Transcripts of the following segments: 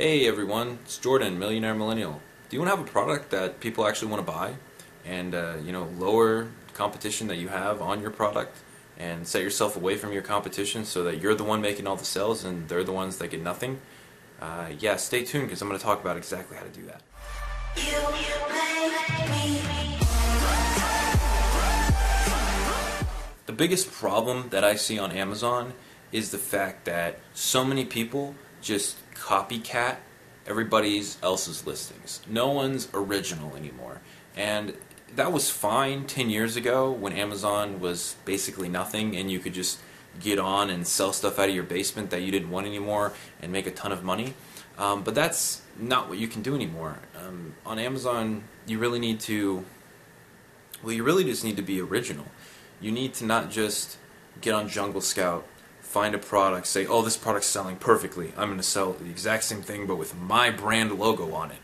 Hey everyone, it's Jordan, Millionaire Millennial. Do you want to have a product that people actually want to buy and lower competition that you have on your product and set yourself away from your competition so that you're the one making all the sales and they're the ones that get nothing? Yeah, stay tuned because I'm going to talk about exactly how to do that. The biggest problem that I see on Amazon is the fact that so many people just copycat everybody else's listings. No one's original anymore. And that was fine 10 years ago when Amazon was basically nothing and you could just get on and sell stuff out of your basement that you didn't want anymore and make a ton of money. But that's not what you can do anymore. On Amazon, you really just need to be original. You need to not just get on Jungle Scout, find a product, say, oh, this product's selling perfectly. I'm going to sell the exact same thing but with my brand logo on it.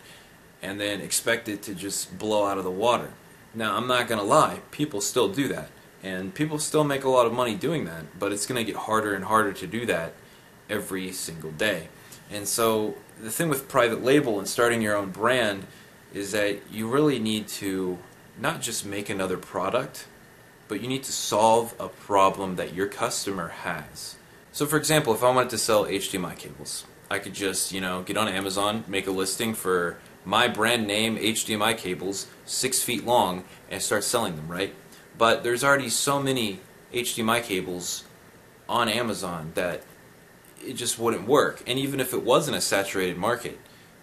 And then expect it to just blow out of the water. Now, I'm not going to lie, people still do that. And people still make a lot of money doing that, but it's going to get harder and harder to do that every single day. And so the thing with private label and starting your own brand is that you really need to not just make another product, but you need to solve a problem that your customer has. So for example, if I wanted to sell HDMI cables, I could just, get on Amazon, make a listing for my brand name HDMI cables, 6 feet long, and start selling them, right? But there's already so many HDMI cables on Amazon that it just wouldn't work. And even if it wasn't a saturated market,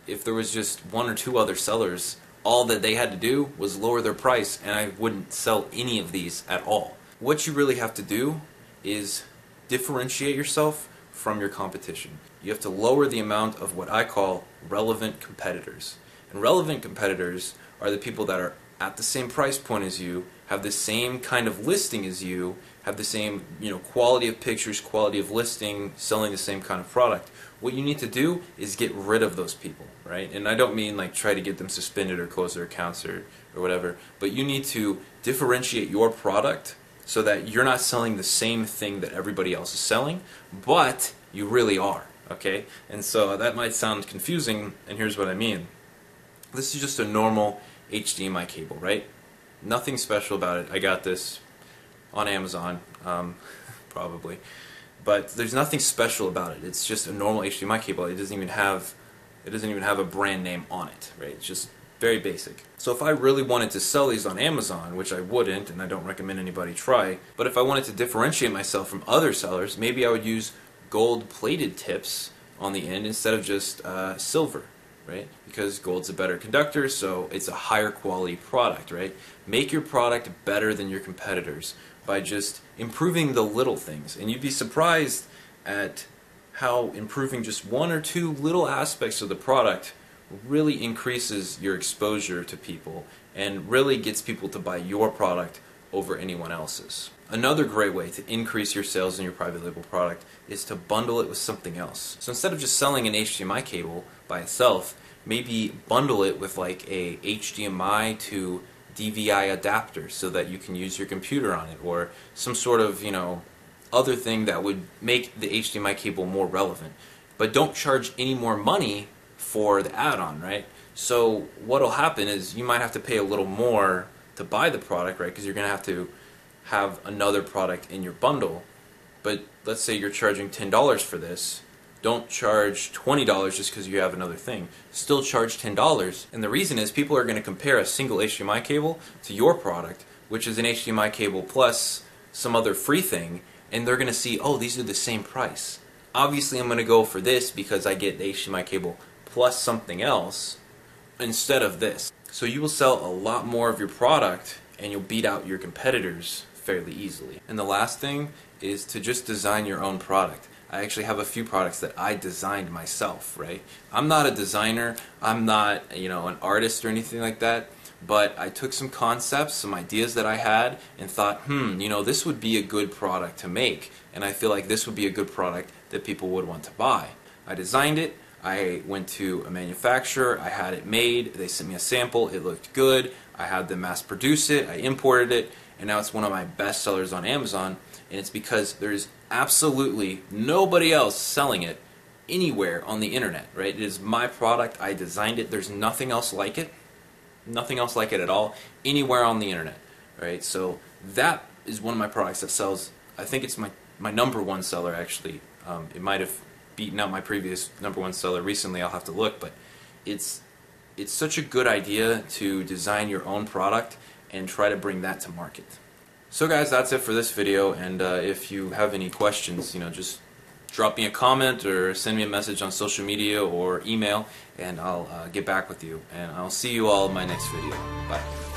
if there was just one or two other sellers, all that they had to do was lower their price and I wouldn't sell any of these at all. What you really have to do is differentiate yourself from your competition. You have to lower the amount of what I call relevant competitors. And relevant competitors are the people that are at the same price point as you, have the same kind of listing as you, have the same quality of pictures, quality of listing, selling the same kind of product. What you need to do is get rid of those people, right? And I don't mean like try to get them suspended or close their accounts or whatever, but you need to differentiate your product so that you're not selling the same thing that everybody else is selling, but you really are, okay? And so that might sound confusing, and here's what I mean. This is just a normal HDMI cable, right? Nothing special about it. I got this on Amazon, probably. But there's nothing special about it. It's just a normal HDMI cable. It doesn't even have a brand name on it, right? It's just very basic. So if I really wanted to sell these on Amazon, which I wouldn't, and I don't recommend anybody try, but if I wanted to differentiate myself from other sellers, maybe I would use gold-plated tips on the end instead of just silver, right? Because gold's a better conductor, so it's a higher quality product, right? Make your product better than your competitors by just improving the little things. And you'd be surprised at how improving just one or two little aspects of the product really increases your exposure to people and really gets people to buy your product over anyone else's. Another great way to increase your sales in your private label product is to bundle it with something else. So instead of just selling an HDMI cable by itself, maybe bundle it with like a HDMI to DVI adapter so that you can use your computer on it, or some sort of other thing that would make the HDMI cable more relevant. But don't charge any more money for the add-on, right? So what'll happen is you might have to pay a little more to buy the product, right? Because you're going to have another product in your bundle. But let's say you're charging $10 for this. Don't charge $20 just because you have another thing. Still charge $10. And the reason is people are going to compare a single HDMI cable to your product, which is an HDMI cable plus some other free thing, and they're going to see, oh, these are the same price. Obviously, I'm going to go for this because I get the HDMI cable plus something else instead of this. So you will sell a lot more of your product and you'll beat out your competitors fairly easily. And the last thing is to just design your own product. I actually have a few products that I designed myself, right? I'm not a designer, I'm not, an artist or anything like that, but I took some concepts, some ideas that I had, and thought, this would be a good product to make, and I feel like this would be a good product that people would want to buy. I designed it, I went to a manufacturer, I had it made, they sent me a sample, it looked good, I had them mass produce it, I imported it, and now it's one of my best sellers on Amazon, and it's because there's absolutely nobody else selling it anywhere on the internet, right? It is my product. I designed it. There's nothing else like it. Nothing else like it at all anywhere on the internet, right? So that is one of my products that sells. I think it's my #1 seller actually. It might have beaten out my previous #1 seller recently. I'll have to look, but it's such a good idea to design your own product and try to bring that to market. So guys, that's it for this video, and if you have any questions, just drop me a comment or send me a message on social media or email, and I'll get back with you. And I'll see you all in my next video. Bye.